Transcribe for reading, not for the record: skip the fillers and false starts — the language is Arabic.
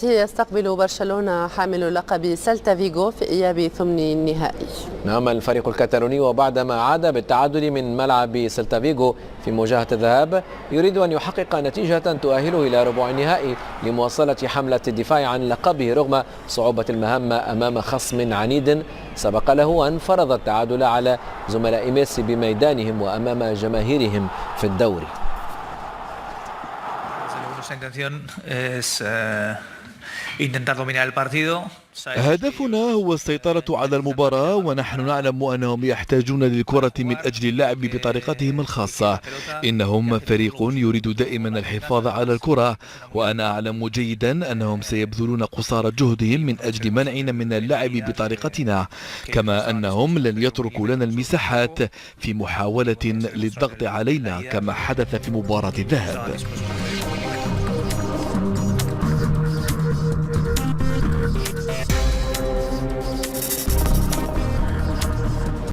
يستقبل برشلونة حامل اللقب سيلتا فيغو في إياب ثمن النهائي. نعم الفريق الكتالوني وبعدما عاد بالتعادل من ملعب سيلتا فيغو في مواجهة الذهاب يريد أن يحقق نتيجة تؤهله إلى ربع النهائي لمواصلة حملة الدفاع عن لقبه رغم صعوبة المهمة أمام خصم عنيد سبق له أن فرض التعادل على زملاء ميسي بميدانهم وأمام جماهيرهم في الدوري. هدفنا هو السيطرة على المباراة، ونحن نعلم أنهم يحتاجون للكرة من أجل اللعب بطريقتهم الخاصة. إنهم فريق يريد دائما الحفاظ على الكرة، وأنا أعلم جيدا أنهم سيبذلون قصارى جهدهم من أجل منعنا من اللعب بطريقتنا، كما أنهم لن يتركوا لنا المساحات في محاولة للضغط علينا كما حدث في مباراة الذهاب.